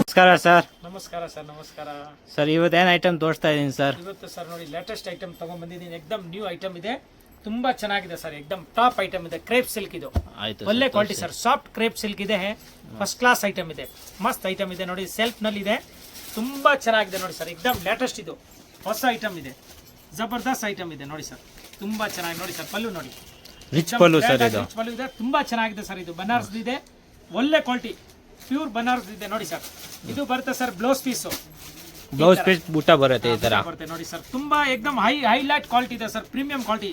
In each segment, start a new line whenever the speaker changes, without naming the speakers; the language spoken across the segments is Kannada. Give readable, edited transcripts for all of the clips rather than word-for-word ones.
ನಮಸ್ಕಾರ ಸರ್.
ನಮಸ್ಕಾರ ಸರ್. ನಮಸ್ಕಾರ
ಸರ್, ಇವತ್ತೇನು ಐಟಮ್ ತೋರಿಸ್ತಾ ಇದ್ದೀನಿ ಸರ್?
ಇವತ್ತು ಸರ್ ನೋಡಿ ಲೇಟೆಸ್ಟ್ ಐಟಮ್ ತಗೊಂಡ್ ಬಂದಿದ್ದೀನಿ. ಎಕ್ದಮ್ ನ್ಯೂ ಐಟಮ್ ಇದೆ, ತುಂಬಾ ಚೆನ್ನಾಗಿದೆ ಸರ್. ಎಕ್ದಮ್ ಟಾಪ್ ಐಟಮ್ ಇದೆ. ಕ್ರೇಪ್ ಸಿಲ್ಕ್ ಇದು ಒಳ್ಳೆ quality sir. Soft crepe silk ಇದೆ, ಫಸ್ಟ್ ಕ್ಲಾಸ್ ಐಟಮ್ ಇದೆ, ಮಸ್ತ್ ಐಟಮ್ ಇದೆ ನೋಡಿ. ಸೆಲ್ಫ್ ನಲ್ಲಿ ಇದೆ, ತುಂಬಾ ಚೆನ್ನಾಗಿದೆ ನೋಡಿ ಸರ್. ಎಕ್ದಮ್ ಲೇಟೆಸ್ಟ್ ಇದು, ಹೊಸ ಐಟಮ್ ಇದೆ, ಜಬರ್ದಸ್ತ್ ಐಟಮ್ ಇದೆ ನೋಡಿ ಸರ್. ತುಂಬಾ ಚೆನ್ನಾಗಿ ನೋಡಿ ಸರ್. ಪಲ್ಲು ನೋಡಿ,
ರಿಚ್ ಪಲ್ಲು ಸರ್. ಇದು
ರಿಚ್ ಪಲ್ಲು ಇದೆ, ತುಂಬಾ ಚೆನ್ನಾಗಿದೆ ಸರ್. ಇದು ಬನಾರಸ್ ಇದೆ, ಒಳ್ಳೆ ಕ್ವಾಲಿಟಿ, ಪ್ಯೂರ್ ಬನಾರಸ್ ಇದೆ ನೋಡಿ ಸರ್. ಇದು ಬರುತ್ತೆ ಸರ್ ಬ್ಲೌಸ್ ಪೀಸ್
ಬುಟ್ಟ ಬರುತ್ತೆ ಈ ತರ
ಬರುತ್ತೆ ನೋಡಿ ಸರ್. ತುಂಬಾ ಎಕ್ದಮ್ ಹೈಲೈಟ್ ಕ್ವಾಲಿಟಿ ಇದೆ ಸರ್, ಪ್ರೀಮಿಯಂ ಕ್ವಾಲಿಟಿ.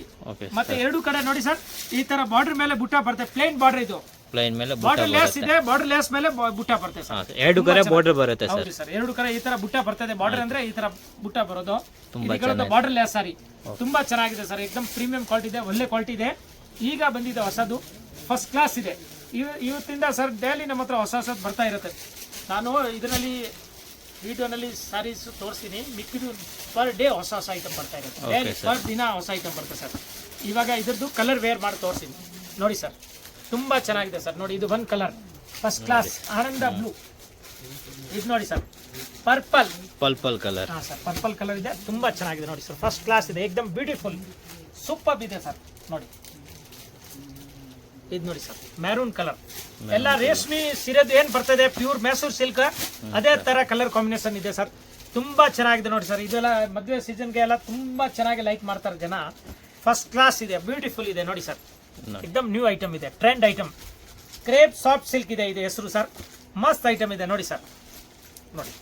ಮತ್ತೆ ಎರಡು ಕಡೆ ನೋಡಿ ಸರ್, ಈ ತರ ಬಾರ್ಡರ್ ಮೇಲೆ ಬುಟ್ಟ ಬರುತ್ತೆ. ಪ್ಲೇನ್ ಬಾರ್ಡರ್ ಇದು,
ಪ್ಲೇನ್ ಮೇಲೆ
ಬಾರ್ಡರ್ ಲೇಸ್ ಇದೆ, ಬಾರ್ಡರ್ ಲೇಸ್ ಮೇಲೆ ಬುಟ್ಟ ಬರುತ್ತೆ ಸರ್.
ಎರಡು ಕಡೆ ಬಾರ್ಡರ್ ಬರುತ್ತೆ ಸರ್.
ಸರ್ ಎರಡು ಕಡೆ ಈ ತರ ಬುಟ್ಟ ಬರ್ತದೆ. ಬಾರ್ಡರ್ ಅಂದ್ರೆ ಈ ತರ ಬುಟ್ಟ ಬರೋದು, ಬಾರ್ಡರ್ ಲೇಸ್ ಸಾರಿ. ತುಂಬಾ ಚೆನ್ನಾಗಿದೆ ಸರ್. ಎಕ್ದಮ್ ಪ್ರೀಮಿಯಂ ಕ್ವಾಲಿಟಿ ಇದೆ, ಒಳ್ಳೆ ಕ್ವಾಲಿಟಿ ಇದೆ. ಈಗ ಬಂದಿದೆ ಹೊಸದು, ಫಸ್ಟ್ ಕ್ಲಾಸ್ ಇದೆ. ಇವತ್ತಿಂದ ಸರ್ ಡೈಲಿ ನಮ್ಮ ಹತ್ರ ಹೊಸ ಹೊಸದು ಬರ್ತಾ ಇರುತ್ತೆ. ನಾನು ಇದರಲ್ಲಿ ವಿಡಿಯೋನಲ್ಲಿ ಸ್ಯಾರೀಸ್ ತೋರಿಸ್ತೀನಿ, ಮಿಕ್ಕಿದು ಪರ್ ಡೇ ಹೊಸ ಹೊಸ ಐಟಮ್ ಬರ್ತಾ ಇರುತ್ತೆ. ಡೈಲಿ ಪರ್ ದಿನ ಹೊಸ ಐಟಮ್ ಬರುತ್ತೆ ಸರ್. ಇವಾಗ ಇದ್ರದ್ದು ಕಲರ್ ವೇರ್ ಮಾಡಿ ತೋರಿಸ್ತೀನಿ ನೋಡಿ ಸರ್. ತುಂಬಾ ಚೆನ್ನಾಗಿದೆ ಸರ್. ನೋಡಿ, ಇದು ಒಂದು ಕಲರ್ ಫಸ್ಟ್ ಕ್ಲಾಸ್ ಆನಂದ ಬ್ಲೂ. ಇದು ನೋಡಿ ಸರ್, ಪರ್ಪಲ್ ಕಲರ್. ಹಾ ಸರ್, ಪರ್ಪಲ್ ಕಲರ್ ಇದೆ, ತುಂಬಾ ಚೆನ್ನಾಗಿದೆ ನೋಡಿ ಸರ್. ಫಸ್ಟ್ ಕ್ಲಾಸ್ ಇದೆ, ಎಕ್ದಮ್ ಬ್ಯೂಟಿಫುಲ್, ಸೂಪರ್ ಇದೆ ಸರ್. ನೋಡಿ ಇದು ನೋಡಿ ಸರ್, ಮೆರೂನ್ ಕಲರ್. ಎಲ್ಲ ರೇಷ್ಮೆ ಸೀರೆದು ಏನ್ ಬರ್ತದೆ ಪ್ಯೂರ್ ಮೈಸೂರು ಸಿಲ್ಕ್, ಅದೇ ತರ ಕಲರ್ ಕಾಂಬಿನೇಷನ್ ಇದೆ ಸರ್. ತುಂಬಾ ಚೆನ್ನಾಗಿದೆ ನೋಡಿ ಸರ್. ಇದೆಲ್ಲ ಮದುವೆ ಸೀಸನ್ಗೆ ಎಲ್ಲ ತುಂಬಾ ಚೆನ್ನಾಗಿ ಲೈಕ್ ಮಾಡ್ತಾರೆ ಜನ. ಫಸ್ಟ್ ಕ್ಲಾಸ್ ಇದೆ, ಬ್ಯೂಟಿಫುಲ್ ಇದೆ ನೋಡಿ ಸರ್. ಎಕ್ದಮ್ ನ್ಯೂ ಐಟಮ್ ಇದೆ, trend item. Crepe soft silk ಇದೆ ಇದು ಹೆಸರು ಸರ್. ಮಸ್ತ್ ಐಟಮ್ ಇದೆ ನೋಡಿ ಸರ್. ನೋಡಿ,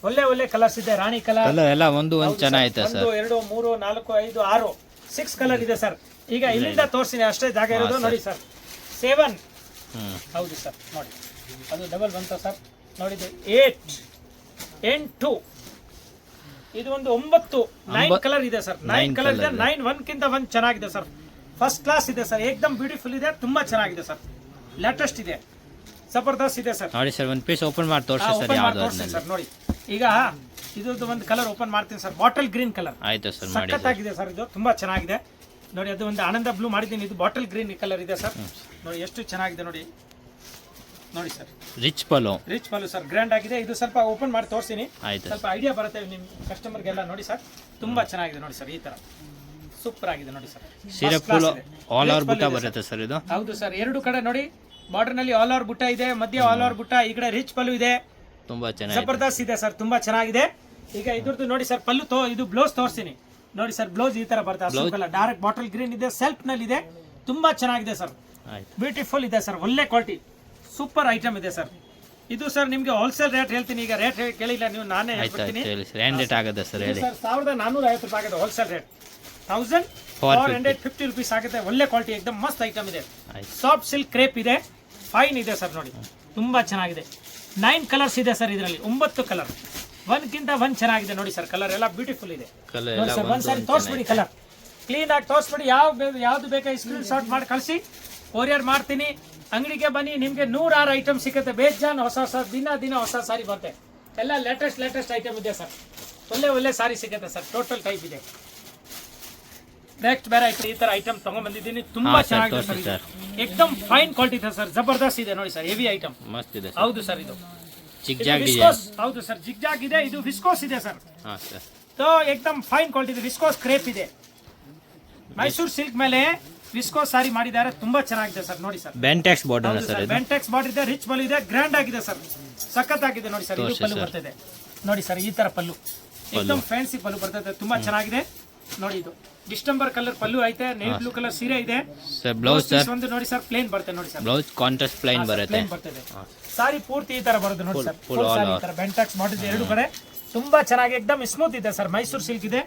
ಒಳ್ಳೆ ಒಳ್ಳೆ ಕಲರ್ಸ್ ಇದೆ. ರಾಣಿ ಕಲರ್
ಎಲ್ಲ ಒಂದು ಚೆನ್ನಾಗಿದೆ ಸರ್.
1 2 3 4 5 6 6 ಕಲರ್ ಇದೆ ಸರ್. ಈಗ ಇಲ್ಲಿಂದ ತೋರಿಸ್ತೀನಿ, ಅಷ್ಟೇ ಜಾಗ ಇರೋದು ನೋಡಿ ಸರ್. 7 ಹೌದು ಸರ್. ನೋಡಿ, ಅದು ಡಬಲ್ ಬಂತ ಸರ್. ನೋಡಿದ್ದು 8 8 ಇದು ಒಂದು 9 9 ಕಲರ್ ಇದೆ ಸರ್. 9 ಕಲರ್ ಇದೆ. 9 ಒಂದ್ಕಿಂತ ಒಂದ್ ಚೆನ್ನಾಗಿದೆ ಸರ್. ಫಸ್ಟ್ ಕ್ಲಾಸ್ ಇದೆ ಸರ್, ಏಕದಮ್ ಬ್ಯೂಟಿಫುಲ್ ಇದೆ, ತುಂಬಾ ಚೆನ್ನಾಗಿದೆ ಸರ್. ಲೇಟೆಸ್ಟ್ ಇದೆ, ಜಬರ್ದಸ್ತ್ ಇದೆ ಸರ್.
ನೋಡಿ ಸರ್, ಒಂದು ಪೀಸ್ ಓಪನ್ ಮಾಡಿ ತೋರಿಸಿ ಸರ್. ಯಾವುದು
ಸರ್ ನೋಡಿ, ಈಗ ಇದ್ರದ್ದು ಒಂದು ಕಲರ್ ಓಪನ್ ಮಾಡ್ತೀನಿ ಸರ್. ಬಾಟಲ್ ಗ್ರೀನ್ ಕಲರ್
ಆಯ್ತು ಸರ್.
ಸಖತ್ತಾಗಿದೆ ಸರ್, ಇದು ತುಂಬಾ ಚೆನ್ನಾಗಿದೆ ನೋಡಿ. ಅದು ಒಂದು ಆನಂದ ಬ್ಲೂ ಮಾಡಿದ್ದೀನಿ, ಇದು ಬಾಟಲ್ ಗ್ರೀನ್ ಕಲರ್ ಇದೆ ಸರ್. ನೋಡಿ ಎಷ್ಟು ಚೆನ್ನಾಗಿದೆ ನೋಡಿ. ನೋಡಿ ಸರ್,
ರಿಚ್ ಪಲ್ಲು
ಸರ್, ಗ್ರ್ಯಾಂಡ್ ಆಗಿದೆ. ಇದು ಸ್ವಲ್ಪ ಓಪನ್ ಮಾಡಿ ತೋರಿಸ್ತೀನಿ, ಸ್ವಲ್ಪ ಐಡಿಯಾ ಬರುತ್ತೆ ನಿಮ್ ಕಸ್ಟಮರ್ಗೆಲ್ಲ. ನೋಡಿ ಸರ್, ತುಂಬಾ ಚೆನ್ನಾಗಿದೆ ನೋಡಿ ಸರ್. ಈ ತರ ಸೂಪರ್ ಆಗಿದೆ ನೋಡಿ ಸರ್.
ಸೀರೆ ಫುಲ್ ಆಲ್ ಓವರ್ ಬುಟ್ಟ ಬರುತ್ತೆ ಸರ್ ಇದು.
ಹೌದು ಸರ್, ಎರಡು ಕಡೆ ನೋಡಿ ಬಾರ್ಡರ್ ನಲ್ಲಿ ಆಲ್ ಓವರ್ ಬುಟ್ಟ ಇದೆ, ಮಧ್ಯ ಆಲ್ ಓವರ್ ಬುಟ್ಟ, ಈ ಕಡೆ ರಿಚ್ ಪಲ್ಲು ಇದೆ.
ತುಂಬಾ ಚೆನ್ನಾಗಿದೆ,
ಜಬರ್ದಸ್ತ್ ಇದೆ ಸರ್, ತುಂಬಾ ಚೆನ್ನಾಗಿದೆ. ಈಗ ಇದ್ರದ್ದು ನೋಡಿ ಸರ್, ಪಲ್ಲು ಇದು ಬ್ಲೌಸ್ ತೋರಿಸ್ತೀನಿ ನೋಡಿ ಸರ್. ಬ್ಲೌಸ್ ಈ ತರ ಬರುತ್ತೆ, ಡೈರೆಕ್ಟ್ ಬಾಟಲ್ ಗ್ರೀನ್ ಇದೆ, ಸೆಲ್ಫ್ ನಲ್ಲಿ ಇದೆ, ತುಂಬಾ ಚೆನ್ನಾಗಿದೆ ಸರ್. ಬ್ಯೂಟಿಫುಲ್ ಇದೆ ಸರ್, ಒಳ್ಳೆ ಕ್ವಾಲಿಟಿ, ಸೂಪರ್ ಐಟಮ್ ಇದೆ ಸರ್. ಇದು ಸರ್ ನಿಮ್ಗೆ ಹೋಲ್ಸೇಲ್ ರೇಟ್ ಹೇಳ್ತೀನಿ. ಈಗ ರೇಟ್ ಕೇಳಿಲ್ಲ ನೀವು, ನಾನೇ ಹೇಳ್ತೀನಿ. 1450 ರೂಪಾಯಿ ಆಗಿದೆ ಹೋಲ್ಸೇಲ್ ರೇಟ್. 1450 ರುಪೀಸ್ ಆಗುತ್ತೆ. ಒಳ್ಳೆ ಕ್ವಾಲಿಟಿ, ಎಕ್ದಮ್ ಮಸ್ತ್ ಐಟಮ್ ಇದೆ. ಸಾಫ್ಟ್ ಸಿಲ್ಕ್ ಕ್ರೇಪ್ ಇದೆ, ಫೈನ್ ಇದೆ ಸರ್. ನೋಡಿ, ತುಂಬಾ ಚೆನ್ನಾಗಿದೆ. 9 ಕಲರ್ಸ್ ಇದೆ ಸರ್ ಇದರಲ್ಲಿ, 9 ಕಲರ್, ಒಂದ್ಕಿಂತ ಒಂದ್ ಚೆನ್ನಾಗಿದೆ ನೋಡಿ ಸರ್. ಕಲರ್ ಎಲ್ಲ ಬ್ಯೂಟಿಫುಲ್ ಇದೆ ನೋಡಿ ಸರ್. ಒಂದ್ಸರಿ ತೋರಿಸ್ಬಿಡಿ, ಕಲರ್ ಕ್ಲೀನ್ ಆಗಿ ತೋರಿಸ್ಬಿಡಿ. ಯಾವ್ದು ಬೇಕಾ ಸ್ಕ್ರೀನ್ ಶಾಟ್ ಮಾಡಿ ಕಳಿಸಿ, ಕೊರಿಯರ್ ಮಾಡ್ತೀನಿ. ಅಂಗಡಿಗೆ ಬನ್ನಿ, ನಿಮ್ಗೆ 106 ಐಟಮ್ ಸಿಗುತ್ತೆ. ಬೇಜಾನ್ ಹೊಸ ಹೊಸ ದಿನ ಹೊಸ ಸಾರಿ ಬರುತ್ತೆ. ಎಲ್ಲ ಲೇಟೆಸ್ಟ್ ಐಟಮ್ ಇದೆ ಸರ್. ಒಳ್ಳೆ ಸಾರಿ ಸಿಗುತ್ತೆ ಸರ್. ಟೋಟಲ್ ಟೈಪ್ ಇದೆ. ನೆಕ್ಸ್ಟ್ ಬೇರೆ ಐಟಮ್, ಈ ತರ ಐಟಮ್ ತಗೊಂಡ್ ಬಂದಿದ್ದೀನಿ. ತುಂಬಾ ಚೆನ್ನಾಗಿದೆ ಸರ್, ಎಕ್ದಮ್ ಫೈನ್ ಕ್ವಾಲಿಟಿ ಇದೆ ಸರ್. ಜಬರ್ದಸ್ತ್ ಇದೆ ನೋಡಿ ಸರ್, ಹೆವಿ ಐಟಮ್. ಹೌದು ಸರ್, ಇದು ಹೌದು ಸರ್, ಜಿಗ್ಜಾಗ್ ಇದೆ. ಇದು ವಿಸ್ಕೋಸ್ ಇದೆ ಸರ್. ಎಕ್ದಮ್ ಫೈನ್ ಕ್ವಾಲಿಟಿ ಇದೆ. ವಿಸ್ಕೋಸ್ ಕ್ರೇಪ್ ಇದೆ, ಮೈಸೂರು ಸಿಲ್ಕ್ ಮೇಲೆ ವಿಸ್ಕೋಸ್ ಸಾರಿ ಮಾಡಿದ್ದಾರೆ. ತುಂಬಾ ಚೆನ್ನಾಗಿದೆ ಸರ್. ನೋಡಿ ಸರ್, ಬೆಂಟೆಕ್ಸ್ ಬಾರ್ಡರ್ ಇದೆ, ರಿಚ್ ಪಲ್ಲು ಇದೆ, ಗ್ರ್ಯಾಂಡ್ ಆಗಿದೆ ಸರ್, ಸಖತ್ ಆಗಿದೆ ನೋಡಿ ಸರ್. ಇದು ಪಲ್ಲು ಬರ್ತದೆ ನೋಡಿ ಸರ್, ಈ ತರ ಪಲ್ಲು, ಎಕ್ದಮ್ ಫ್ಯಾನ್ಸಿ ಪಲ್ಲು ಬರ್ತದೆ, ತುಂಬಾ ಚೆನ್ನಾಗಿದೆ ನೋಡಿ. ಇದು ಡಿಸ್ಟೆಂಬರ್ ಕಲರ್ ಪಲ್ಲು ಐತೆ, ನೇವಿ ಬ್ಲೂ ಕಲರ್ ಸೀರೆ ಇದೆ. ಬ್ಲೌಸ್ ಒಂದು ನೋಡಿ ಸರ್, ಪ್ಲೇನ್ ಬರುತ್ತೆ ನೋಡಿ ಸರ್. ಬ್ಲೌಸ್ ಕಾಂಟ್ರಾಸ್ಟ್ ಪ್ಲೇನ್ ಬರ್ತದೆ. ಸಾರಿ ಪೂರ್ತಿ ಈ ತರ ಬರುತ್ತೆ ನೋಡಿ ಸರ್. ಬೆಂಟೆಕ್ಸ್ ಬಾರ್ಡರ್ ಇದೆ ಎರಡು ಕಡೆ, ತುಂಬಾ ಚೆನ್ನಾಗಿ, ಎಕ್ದಮ್ ಸ್ಮೂತ್ ಇದೆ ಸರ್. ಮೈಸೂರು ಸಿಲ್ಕ್ ಇದೆ,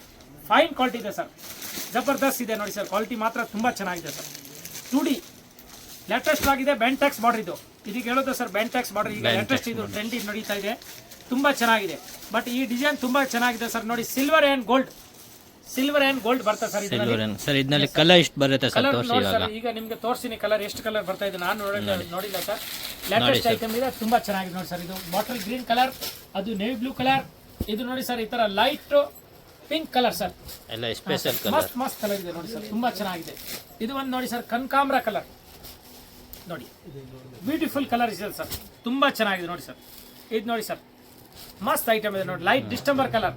ಫೈನ್ ಕ್ವಾಲಿಟಿ ಇದೆ ಸರ್. ಜಬರ್ದಸ್ತ್ ಇದೆ ನೋಡಿ ಸರ್. ಕ್ವಾಲಿಟಿ ಮಾತ್ರ ತುಂಬಾ ಚೆನ್ನಾಗಿದೆ ಸರ್. 2D ಲೇಟೆಸ್ಟ್ ಆಗಿದೆ. ಬೆಂಟೆಕ್ಸ್ ಬಾರ್ಡರ್ ಇದು, ಇದಕ್ಕೆ ಹೇಳೋದು ಸರ್ ಬೆಂಟೆಕ್ಸ್ ಬಾರ್ಡರ್. ಈಗ ಲೇಟೆಸ್ಟ್ ಇದು ಟ್ರೆಂಡ್ ನಡೀತಾ ಇದೆ, ತುಂಬಾ ಚೆನ್ನಾಗಿದೆ. ಬಟ್ ಈ ಡಿಸೈನ್ ತುಂಬಾ ಚೆನ್ನಾಗಿದೆ ಸರ್. ನೋಡಿ, ಸಿಲ್ವರ್ ಅಂಡ್ ಗೋಲ್ಡ್ ಬರ್ತದೆ ಸರ್ ಇದರಲ್ಲಿ.
ಕಲರ್ ಎಷ್ಟು ಬರುತ್ತೆ ಸರ್?
ಈಗ ನಿಮ್ಗೆ ತೋರಿಸ್ತೀನಿ ಕಲರ್, ಎಷ್ಟು ಕಲರ್ ಬರ್ತಾ ಇದೆ ನಾನು ನೋಡಿಲ್ಲ ಸರ್. ಲೇಟೆಸ್ಟ್ ಐಟಮ್ ಇದೆ, ತುಂಬಾ ಚೆನ್ನಾಗಿದೆ ನೋಡಿ ಸರ್. ಇದು ಬಾಟಲ್ ಗ್ರೀನ್ ಕಲರ್, ಅದು ನೇವಿ ಬ್ಲೂ ಕಲರ್. ಇದು ನೋಡಿ ಸರ್, ಈ ತರ ಲೈಟ್ ಪಿಂಕ್ ಕಲರ್ ಸರ್,
ಎಲ್ಲ ಸ್ಪೆಷಲ್ ಕಲರ್,
ಮಸ್ತ್ ಕಲರ್ ಇದೆ ನೋಡಿ ಸರ್. ತುಂಬಾ ಚೆನ್ನಾಗಿದೆ. ಇದು ಒಂದು ನೋಡಿ ಸರ್, ಕನಕಾಂಬರ ಕಲರ್ ನೋಡಿ, ಬ್ಯೂಟಿಫುಲ್ ಕಲರ್ ಇದೆ ಸರ್. ತುಂಬಾ ಚೆನ್ನಾಗಿದೆ ನೋಡಿ ಸರ್. ಇದು ನೋಡಿ ಸರ್, ಮಸ್ತ್ ಐಟಮ್ ಇದೆ ನೋಡಿ, ಲೈಟ್ ಡಿಸ್ಟಂಬರ್ ಕಲರ್.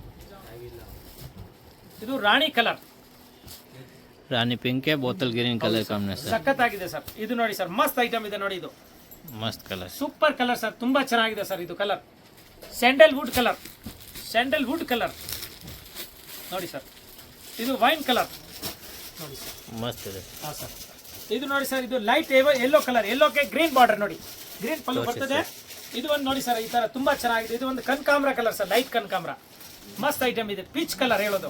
ಇದು ರಾಣಿ ಕಲರ್,
ರಾಣಿ pink bottle green colour combination
ಸಖತ್ತಾಗಿದೆ ಸರ್. ಇದು ನೋಡಿ ಸರ್, ಮಸ್ತ್ ಐಟಮ್ ಇದೆ ನೋಡಿ, ಇದು
ಮಸ್ತ್ ಕಲರ್,
ಸೂಪರ್ ಕಲರ್ ಸರ್, ತುಂಬಾ ಚೆನ್ನಾಗಿದೆ ಸರ್. ಇದು colour sandalwood colour, sandalwood colour ನೋಡಿ ಸರ್. ಇದು ವೈನ್ ಕಲರ್ ನೋಡಿ ಸರ್,
ಮಸ್ತ್ ಇದೆ.
ಹಾಂ ಸರ್. ಇದು ನೋಡಿ ಸರ್, ಇದು ಲೈಟ್ ಯೆಲ್ಲೋ ಕಲರ್, ಯೆಲ್ಲೋಗೆ ಗ್ರೀನ್ ಬಾರ್ಡರ್ ನೋಡಿ, ಗ್ರೀನ್ ಪಲ್ಲು ಬರ್ತದೆ. ಇದು ಒಂದು ನೋಡಿ ಸರ್, ಈ ತರ ತುಂಬಾ ಚೆನ್ನಾಗಿದೆ. ಇದು ಒಂದು ಕನಕಾಂಬ್ರ ಕಲರ್ ಸರ್, ಲೈಟ್ ಕನಕಾಂಬ್ರ, ಮಸ್ತ್ ಐಟಮ್ ಇದೆ. ಪೀಚ್ ಕಲರ್ ಹೇಳೋದು,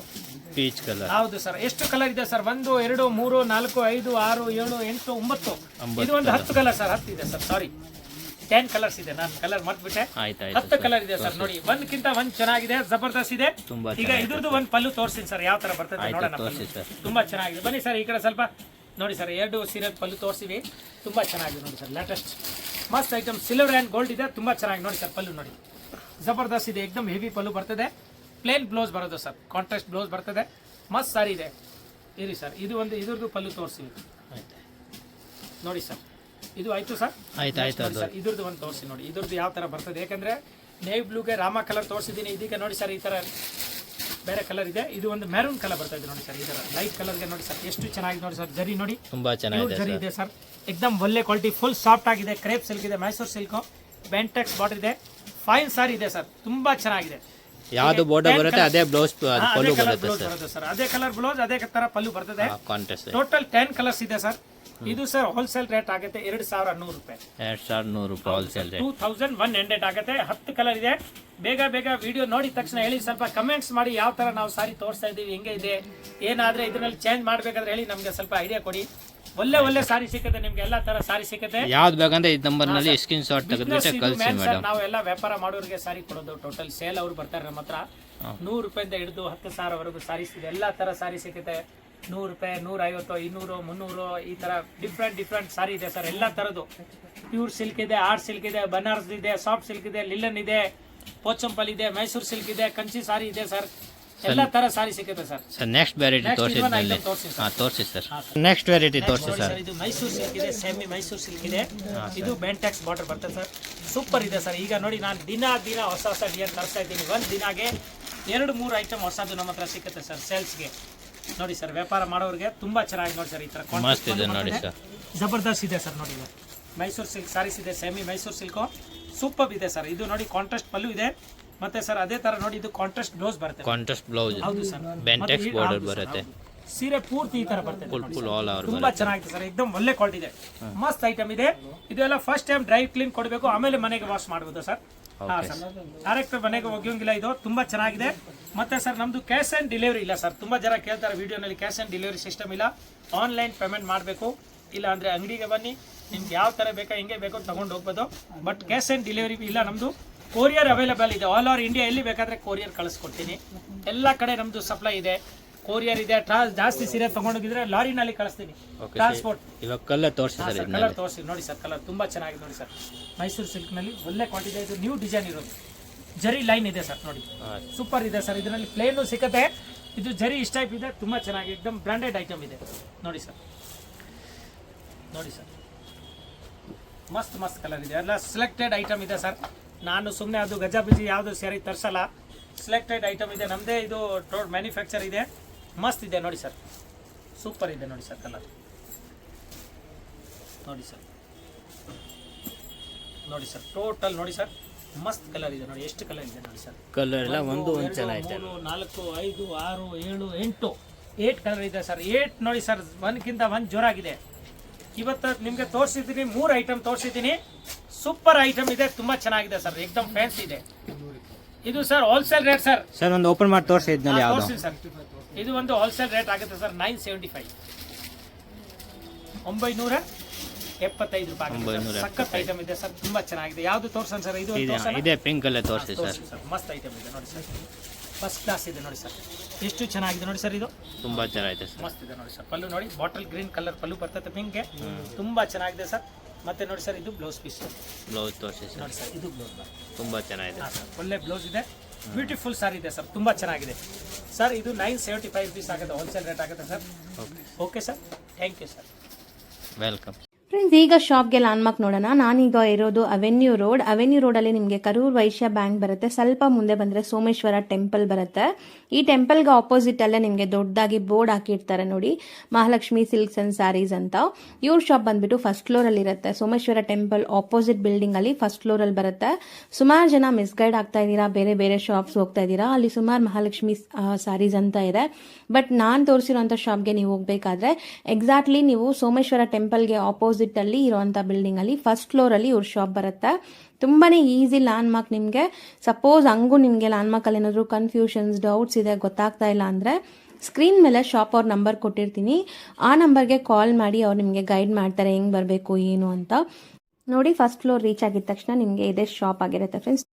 ಪೀಚ್ ಕಲರ್.
ಹೌದು ಸರ್. ಎಷ್ಟು ಕಲರ್ ಇದೆ ಸರ್? 1 2 3 4 5 6 7 8 9. ಇದು ಒಂದು 10 ಕಲರ್ ಸರ್, 10 ಇದೆ ಸರ್, ಸಾರಿ 10 ಕಲರ್ಸ್ ಇದೆ, ನಾನು ಕಲರ್ ಮರ್ತ್ಬಿಟ್ಟೆ. 10 ಕಲರ್ ಇದೆ ಸರ್ ನೋಡಿ, ಒಂದ್ಕಿಂತ ಒಂದ್ ಚೆನ್ನಾಗಿದೆ, ಜಬರ್ದಸ್ತ್ ಇದೆ. ಈಗ ಇದ್ರದ್ದು ಒಂದು ಪಲ್ಲು ತೋರಿಸ್ತೀನಿ ಸರ್, ಯಾವ ತರ ಬರ್ತದೆ ನೋಡೋಣ. ತುಂಬಾ ಚೆನ್ನಾಗಿದೆ. ಬನ್ನಿ ಸರ್ ಈ ಕಡೆ ಸ್ವಲ್ಪ ನೋಡಿ ಸರ್, 2 ಸೀರೆ ಪಲ್ಲು ತೋರಿಸಿವಿ, ತುಂಬಾ ಚೆನ್ನಾಗಿದೆ ನೋಡಿ ಸರ್. ಲೇಟೆಸ್ಟ್ ಮಸ್ತ್ ಐಟಮ್, ಸಿಲ್ವರ್ ಆ್ಯಂಡ್ ಗೋಲ್ಡ್ ಇದೆ, ತುಂಬಾ ಚೆನ್ನಾಗಿ ನೋಡಿ ಸರ್. ಪಲ್ಲು ನೋಡಿ ಜಬರ್ದಸ್ತ್ ಇದೆ, ಎಕ್ದಮ್ ಹೆವಿ ಪಲ್ಲು ಬರ್ತದೆ. ಪ್ಲೇನ್ ಬ್ಲೌಸ್ ಬರೋದು ಸರ್, ಕಾಂಟ್ರಾಸ್ಟ್ ಬ್ಲೌಸ್ ಬರ್ತದೆ, ಮಸ್ತ್ ಸಾರಿ ಇದೆ. ಇರಿ ಸರ್, ಇದು ಒಂದು ಇದ್ರದ್ದು ಪಲ್ಲು ತೋರಿಸ್ತೀವಿ ನೋಡಿ ಸರ್. ಇದು ಆಯ್ತು ಸರ್, ಸರ್ ಇದ್ರದ್ದು ಒಂದು ತೋರಿಸಿ ನೋಡಿ, ಇದ್ರದ್ದು ಯಾವ ತರ ಬರ್ತದೆ. ಯಾಕಂದ್ರೆ ನೇವಿ ಬ್ಲೂಗೆ ರಾಮ ಕಲರ್ ತೋರಿಸಿದ್ದೀನಿ, ಇದೀಗ ನೋಡಿ ಸರ್ ಈ ತರ ಬೇರೆ ಕಲರ್ ಇದೆ. ಇದು ಒಂದು ಮೆರೂನ್ ಕಲರ್ ಬರ್ತಾ ಇದೆ ನೋಡಿ ಸರ್, ಈ ತರ ಲೈಟ್ ಕಲರ್ಗೆ ನೋಡಿ ಸರ್, ಎಷ್ಟು ಚೆನ್ನಾಗಿದೆ ನೋಡಿ ಸರ್. ಜರಿ ನೋಡಿ
ತುಂಬಾ ಚೆನ್ನಾಗಿದೆ,
ಜರಿ ಇದೆ ಸರ್, ಎಕ್ದಮ್ ಒಳ್ಳೆ ಕ್ವಾಲಿಟಿ, ಫುಲ್ ಸಾಫ್ಟ್ ಆಗಿದೆ. ಕ್ರೇಪ್ ಸಿಲ್ಕ್ ಇದೆ, ಮೈಸೂರು ಸಿಲ್ಕ್, ಬೆಂಟೆಕ್ಸ್ ಬಾರ್ಡರ್ ಇದೆ, ಫೈನ್ ಸಾರಿ ಇದೆ ಸರ್, ತುಂಬಾ ಚೆನ್ನಾಗಿದೆ.
ಯಾವುದು ಬಾರ್ಡರ್ ಬರುತ್ತೆ ಅದೇ ಬ್ಲೌಸ್ ಪಲ್ಲು ಬರುತ್ತೆ
ಸರ್, ಅದೇ ಕಲರ್ ಬ್ಲೌಸ್, ಅದೇ ತರ ಪಲ್ಲು ಬರ್ತದೆ.
ಕಾಂಟ್ರಾಸ್ಟ್
ಟೋಟಲ್ 10 ಕಲರ್ಸ್ ಇದೆ ಸರ್. ಇದು ಸರ್ ಹೋಲ್ಸೇಲ್ ರೇಟ್ ಆಗುತ್ತೆ 2100 ರೂಪಾಯಿ.
2100 ರೂಪಾಯಿ ಹೋಲ್ಸೇಲ್ ರೇಟ್,
2100 ಆಗುತ್ತೆ. 10 ಕಲರ್ ಇದೆ. ಬೇಗ ಬೇಗ ವಿಡಿಯೋ ನೋಡಿದ ತಕ್ಷಣ ಹೇಳಿ, ಸ್ವಲ್ಪ ಕಮೆಂಟ್ಸ್ ಮಾಡಿ ಯಾವ ತರ ನಾವು ಸಾರಿ ತೋರಿಸ್ತಾ ಇದೀವಿ, ಹೆಂಗೆ ಇದೆ, ಏನಾದ್ರೆ ಇದರಲ್ಲಿ ಚೇಂಜ್ ಮಾಡ್ಬೇಕಾದ್ರೆ ಹೇಳಿ, ನಮ್ಗೆ ಸ್ವಲ್ಪ ಐಡಿಯಾ ಕೊಡಿ. ಒಳ್ಳೆ ಸಾರಿ ಸಿಕ್ಕುತ್ತೆ ನಿಮ್ಗೆ, ಎಲ್ಲಾ ತರ ಸಾರಿ ಸಿಕ್ಕುತ್ತೆ.
ಯಾವ್ದು ಬೇಕಂದ್ರೆ ಈ ನಂಬರ್ ನಲ್ಲಿ ಸ್ಕ್ರೀನ್ ಶಾಟ್ ತೆಗೆದುಬಿಟ್ಟು ಕಳಿಸಿ ಮೇಡಮ್.
ನಾವು ಎಲ್ಲ ವ್ಯಾಪಾರ ಮಾಡೋರಿಗೆ ಸಾರಿ ಕೊಡೋದು, ಟೋಟಲ್ ಸೇಲ್ ಅವ್ರು ಬರ್ತಾರೆ ನಮ್ಮ ಹತ್ರ. 100 ರೂಪಾಯಿಂದ ಹಿಡಿದು 10,000 ವರೆಗೂ ಸಾರೀಸ್ ಇದೆ, ಎಲ್ಲಾ ತರ ಸಾರಿ ಸಿಕ್ಕುತ್ತೆ. 100 ರೂಪಾಯಿ, 150, 200, 300 ಈ ತರ ಡಿಫ್ರೆಂಟ್ ಸಾರಿ ಇದೆ ಸರ್. ಎಲ್ಲಾ ತರದ್ದು ಪ್ಯೂರ್ ಸಿಲ್ಕ್ ಇದೆ, ಆರ್ಟ್ ಸಿಲ್ಕ್ ಇದೆ, ಬನಾರಸ್ ಇದೆ, ಸಾಫ್ಟ್ ಸಿಲ್ಕ್ ಇದೆ, ಲಿಲನ್ ಇದೆ, ಪೋಚಂಪಲ್ ಇದೆ, ಮೈಸೂರು ಸಿಲ್ಕ್ ಇದೆ, ಕಂಚಿ ಸಾರಿ ಇದೆ ಸರ್. ಎಲ್ಲಾ ತರ ಸಾರಿ ಸಿಗುತ್ತೆ ಸರ್.
ಸರ್ ನೆಕ್ಸ್ಟ್ ವೆರೈಟಿ ತೋರಿಸಿದ್ನಲ್ಲಿ ತೋರಿಸಿ ಸರ್. ನೆಕ್ಸ್ಟ್ ವೆರೈಟಿ ತೋರಿಸಿ ಸರ್.
ಇದು ಮೈಸೂರು ಸಿಲ್ಕ್ ಇದೆ, ಸೆಮಿ ಮೈಸೂರು ಸಿಲ್ಕ್ ಇದೆ. ಇದು ಬೆಂಟೆಕ್ಸ್ ಬಾರ್ಡರ್ ಬರ್ತದೆ ಸರ್, ಸೂಪರ್ ಇದೆ ಸರ್. ಈಗ ನೋಡಿ, ನಾನು ದಿನ ಹೊಸ ಡಿಸೈನ್ ತರಿಸ್ತಾ ಇದ್ದೀನಿ. ಒಂದು ದಿನಾಗೆ 2-3 ಐಟಮ್ ಹೊಸದು ನಮ್ಮ ಹತ್ರ ಸಿಗುತ್ತೆ ಸರ್ ಸೇಲ್ಸ್ಗೆ. ನೋಡಿ ಸರ್, ವ್ಯಾಪಾರ ಮಾಡೋರಿಗೆ ತುಂಬಾ ಚೆನ್ನಾಗಿ ನೋಡಿ ಸರ್. ಈ ತರ
ಮಸ್ತ್ ಇದೆ ನೋಡಿ ಸರ್,
ಜಬರ್ದಸ್ತ್ ಇದೆ ಸರ್. ನೋಡಿ ಮೈಸೂರು ಸಿಲ್ಕ್ ಸಾರೀಸ್ ಇದೆ, ಸೆಮಿ ಮೈಸೂರು ಸಿಲ್ಕ್ ಸೂಪರ್ ಇದೆ ಸರ್. ಇದು ನೋಡಿ ಕಾಂಟ್ರಾಸ್ಟ್ ಪಲ್ಲು ಇದೆ, ಮತ್ತೆ ಸರ್ ಅದೇ ತರ ನೋಡಿ ಇದು ಕಾಂಟ್ರಾಸ್ಟ್ ಬ್ಲೌಸ್ ಬರುತ್ತೆ.
ಕಾಂಟ್ರಾಸ್ಟ್ ಬ್ಲೌಸ್,
ಹೌದು ಸರ್,
ಬೆಂಟೆಕ್ಸ್ ಬಾರ್ಡರ್ ಬರುತ್ತೆ.
ಸೀರೆ ಪೂರ್ತಿ ಈ ತರ ಬರ್ತದೆ,
ಫುಲ್ ಆಲ್ ಓವರ್
ತುಂಬಾ ಚೆನ್ನಾಗಿದೆ ಸರ್. ಎಕ್ದಮ್ ಒಳ್ಳೆ ಕ್ವಾಲಿಟಿ ಇದೆ, ಮಸ್ತ್ ಐಟಮ್ ಇದೆ. ಇದೆಲ್ಲ ಫಸ್ಟ್ ಟೈಮ್ ಡ್ರೈ ಕ್ಲೀನ್ ಕೊಡಬೇಕು, ಆಮೇಲೆ ಮನೆಗೆ ವಾಶ್ ಮಾಡಬಹುದು ಸರ್. ಡೈರೆಕ್ಟ್ ಮನೆಗೆ ಹೋಗಿಲ್ಲ, ಇದು ತುಂಬಾ ಚೆನ್ನಾಗಿದೆ. ಮತ್ತೆ ಸರ್ ನಮ್ದು ಕ್ಯಾಶ್ ಆನ್ ಡೆಲಿವರಿ ಇಲ್ಲ ಸರ್. ತುಂಬಾ ಜನ ಕೇಳ್ತಾರೆ ವಿಡಿಯೋನಲ್ಲಿ, ಕ್ಯಾಶ್ ಆನ್ ಡೆಲಿವರಿ ಸಿಸ್ಟಮ್ ಇಲ್ಲ, ಆನ್ಲೈನ್ ಪೇಮೆಂಟ್ ಮಾಡಬೇಕು. ಇಲ್ಲ ಅಂದ್ರೆ ಅಂಗಡಿಗೆ ಬನ್ನಿ, ನಿಮ್ಗೆ ಯಾವ ತರ ಬೇಕಾ ಹಿಂಗೆ ಬೇಕೋ ತಗೊಂಡು ಹೋಗ್ಬೋದು. ಬಟ್ ಕ್ಯಾಶ್ ಆನ್ ಡೆಲಿವರಿ ಇಲ್ಲ ನಮ್ದು. ಕೊರಿಯರ್ ಅವೈಲೇಬಲ್ ಇದೆ, ಆಲ್ ಓವರ್ ಇಂಡಿಯಾ ಎಲ್ಲಿ ಬೇಕಾದ್ರೆ ಕೊರಿಯರ್ ಕಳಿಸ್ಕೊಡ್ತೀನಿ. ಎಲ್ಲ ಕಡೆ ನಮ್ದು ಸಪ್ಲೈ ಇದೆ, ಕೊರಿಯರ್ ಇದೆ. ಜಾಸ್ತಿ ಸೀರೆ ತಗೊಂಡೋಗಿದ್ರೆ ಲಾರಿನಲ್ಲಿ ಕಳಿಸ್ತೀನಿ, ಟ್ರಾನ್ಸ್ಪೋರ್ಟ್.
ಇವಾಗ ಕಲರ್ ತೋರಿಸಿ ಸರ್,
ಕಲರ್ ತೋರಿಸಿ ನೋಡಿ ಸರ್. ಕಲರ್ ತುಂಬಾ ಚೆನ್ನಾಗಿದೆ ನೋಡಿ ಸರ್. ಮೈಸೂರು ಸಿಲ್ಕ್ ನಲ್ಲಿ ಒಳ್ಳೆ ಕ್ವಾಲಿಟಿ ಇದೆ. ಇದು ನ್ಯೂ ಡಿಸೈನ್ ಇರೋದು, ಜರಿ ಲೈನ್ ಇದೆ ಸರ್. ನೋಡಿ ಸೂಪರ್ ಇದೆ ಸರ್. ಇದರಲ್ಲಿ ಪ್ಲೇನು ಸಿಗುತ್ತೆ, ಇದು ಜರಿ ಇಷ್ಟ ಟೈಪ್ ಇದೆ, ತುಂಬಾ ಚೆನ್ನಾಗಿ ಎಕ್ದಮ್ ಬ್ರಾಂಡೆಡ್ ಐಟಮ್ ಇದೆ ನೋಡಿ ಸರ್. ನೋಡಿ ಸರ್, ಮಸ್ತ್ ಕಲರ್ ಇದೆ, ಎಲ್ಲ ಸೆಲೆಕ್ಟೆಡ್ ಐಟಮ್ ಇದೆ ಸರ್. ನಾನು ಸುಮ್ಮನೆ ಅದು ಗಜಾಬಿಜಿ ಯಾವುದು ಸ್ಯಾರಿ ತರಿಸಲ್ಲ, ಸೆಲೆಕ್ಟೆಡ್ ಐಟಮ್ ಇದೆ ನಮ್ಮದೇ. ಇದು ಮ್ಯಾನುಫ್ಯಾಕ್ಚರ್ ಇದೆ, ಮಸ್ತ್ ಇದೆ ನೋಡಿ ಸರ್, ಸೂಪರ್ ಇದೆ ನೋಡಿ ಸರ್. ಕಲರ್ ನೋಡಿ ಸರ್, ನೋಡಿ ಸರ್, ಟೋಟಲ್ ನೋಡಿ ಸರ್, ಮಸ್ತ್ ಕಲರ್ ಇದೆ ನೋಡಿ. ಎಷ್ಟು ಕಲರ್ ಇದೆ ನೋಡಿ ಸರ್.
ಕಲರ್ ಎಲ್ಲ ಒಂದು ಚೆನ್ನಾಗಿದೆ.
3, 4, 5, 6, 7, 8 ಕಲರ್ ಇದೆ ಸರ್. 8 ನೋಡಿ ಸರ್, ಒಂದ್ಕಿಂತ ಒಂದು ಜೋರಾಗಿದೆ. ಇವತ್ತು ನಿಮ್ಗೆ ತೋರಿಸಿದ್ದೀನಿ 3 ಐಟಮ್ ತೋರಿಸಿದ್ದೀನಿ. ಸೂಪರ್ ಐಟಮ್ ಇದೆ, ತುಂಬಾ ಚೆನ್ನಾಗಿದೆ ಸರ್, ಎಕ್ದಮ್ ಫ್ಯಾನ್ಸಿ ಇದೆ. ಇದು sir wholesale rate sir.
Sir ಒಂದು ಓಪನ್ ಮಾಡಿ ತೋರಿಸಿ ಇದ್ನಲ್ಲಿ ಯಾವುದು
ಸರ್. ಇದು ಒಂದು ಹೋಲ್ಸೇಲ್ ರೇಟ್ ಆಗುತ್ತೆ ಸರ್, 975, 975 ರೂಪಾಯಿ. ಸಖತ್ ಐಟಮ್ ಇದೆ ಸರ್, ತುಂಬಾ ಚೆನ್ನಾಗಿದೆ. ಯಾವ್ದು ತೋರ್ಸನ್ ಸರ್? ಇದು
ಇದೆ ಪಿಂಕ್ ಕಲರ್ ತೋರಿಸಿ ಸರ್.
ಮಸ್ತ್ ಐಟಮ್ ಇದೆ ನೋಡಿ ಸರ್, ಫಸ್ಟ್ ಕ್ಲಾಸ್ ಇದೆ ನೋಡಿ ಸರ್. ಎಷ್ಟು ಚೆನ್ನಾಗಿದೆ ನೋಡಿ ಸರ್. ಇದು
ತುಂಬಾ ಚೆನ್ನಾಗಿದೆ ಸರ್,
ಮಸ್ತ್ ಇದೆ ನೋಡಿ ಸರ್. ಪಲ್ಲು ನೋಡಿ, ಬಾಟಲ್ ಗ್ರೀನ್ ಕಲರ್ ಪಲ್ಲು ಬರ್ತದೆ, ಪಿಂಕ್ಗೆ ತುಂಬಾ ಚೆನ್ನಾಗಿದೆ ಸರ್. ಮತ್ತೆ ನೋಡಿ ಸರ್, ಇದು ಬ್ಲೌಸ್ ಪೀಸ್.
ಬ್ಲೌಸ್ ತೋರಿಸಿ ಸರ್.
ನೋಡಿ ಸರ್, ಇದು ಬ್ಲೌಸ್
ತುಂಬಾ ಚೆನ್ನಾಗಿದೆ,
ಒಳ್ಳೆ ಬ್ಲೌಸ್ ಇದೆ, ಬ್ಯೂಟಿಫುಲ್ ಸಾರಿ ಇದೆ ಸರ್, ತುಂಬಾ ಚೆನ್ನಾಗಿದೆ ಸರ್. ಇದು 975 rupees ಆಗುತ್ತೆ, ಹೋಲ್ಸೇಲ್ ರೇಟ್ ಆಗುತ್ತೆ sir. Okay sir, thank you sir,
welcome.
Friends, ಈಗ ಶಾಪ್ಗೆ ಲ್ಯಾಂಡ್ಮಾರ್ಕ್ ನೋಡೋಣ. ನಾನೀಗ ಇರೋದು ಅವೆನ್ಯೂ ರೋಡಲ್ಲಿ ನಿಮಗೆ ಕರೂರ್ ವೈಶ್ಯ ಬ್ಯಾಂಕ್ ಬರುತ್ತೆ. ಸ್ವಲ್ಪ ಮುಂದೆ ಬಂದರೆ ಸೋಮೇಶ್ವರ ಟೆಂಪಲ್ ಬರುತ್ತೆ. ಈ ಟೆಂಪಲ್ಗೆ ಆಪೋಸಿಟ್ ಅಲ್ಲೇ ನಿಮಗೆ ದೊಡ್ಡದಾಗಿ ಬೋರ್ಡ್ ಹಾಕಿರ್ತಾರೆ ನೋಡಿ, ಮಹಾಲಕ್ಷ್ಮಿ ಸಿಲ್ಕ್ಸ್ ಅಂಡ್ ಸ್ಯಾರೀಸ್ ಅಂತ. ಇವ್ರ ಶಾಪ್ ಬಂದ್ಬಿಟ್ಟು ಫಸ್ಟ್ ಫ್ಲೋರಲ್ಲಿ ಇರುತ್ತೆ. ಸೋಮೇಶ್ವರ ಟೆಂಪಲ್ ಆಪೋಸಿಟ್ ಬಿಲ್ಡಿಂಗ್ ಅಲ್ಲಿ ಫಸ್ಟ್ ಫ್ಲೋರಲ್ಲಿ ಬರುತ್ತೆ. ಸುಮಾರು ಜನ ಮಿಸ್ಗೈಡ್ ಆಗ್ತಾ ಇದ್ದೀರಾ, ಬೇರೆ ಬೇರೆ ಶಾಪ್ಸ್ ಹೋಗ್ತಾ ಇದ್ದೀರಾ. ಅಲ್ಲಿ ಸುಮಾರು ಮಹಾಲಕ್ಷ್ಮಿ ಸ್ಯಾರೀಸ್ ಅಂತ ಇದೆ. ಬಟ್ ನಾನು ತೋರಿಸಿರೋಂಥ ಶಾಪ್ಗೆ ನೀವು ಹೋಗ್ಬೇಕಾದ್ರೆ ಎಕ್ಸಾಕ್ಟ್ಲಿ ನೀವು ಸೋಮೇಶ್ವರ ಟೆಂಪಲ್ಗೆ ಆಪೋಸಿಟ್ ಅಲ್ಲಿ ಇರುವಂತ ಬಿಲ್ಡಿಂಗ್ ಅಲ್ಲಿ ಫಸ್ಟ್ ಫ್ಲೋರ್ ಅಲ್ಲಿ ಇವ್ರ ಶಾಪ್ ಬರುತ್ತೆ. ತುಂಬಾನೇ ಈಸಿ ಲ್ಯಾಂಡ್ ಮಾರ್ಕ್. ನಿಮಗೆ ಸಪೋಸ್ ಹಂಗೂ ನಿಮಗೆ ಲ್ಯಾಂಡ್ ಮಾರ್ಕ್ ಅಲ್ಲಿ ಏನಾದ್ರು ಕನ್ಫ್ಯೂಷನ್ಸ್, ಡೌಟ್ಸ್ ಇದೆ, ಗೊತ್ತಾಗ್ತಾ ಇಲ್ಲ ಅಂದ್ರೆ ಸ್ಕ್ರೀನ್ ಮೇಲೆ ಶಾಪ್ ಅವ್ರ ನಂಬರ್ ಕೊಟ್ಟಿರ್ತೀನಿ. ಆ ನಂಬರ್ಗೆ ಕಾಲ್ ಮಾಡಿ ಅವ್ರು ನಿಮಗೆ ಗೈಡ್ ಮಾಡ್ತಾರೆ ಹೆಂಗ್ ಬರಬೇಕು ಏನು ಅಂತ. ನೋಡಿ, ಫಸ್ಟ್ ಫ್ಲೋರ್ ರೀಚ್ ಆಗಿದ ತಕ್ಷಣ ನಿಮಗೆ ಇದೇ ಶಾಪ್ ಆಗಿರುತ್ತೆ ಫ್ರೆಂಡ್ಸ್.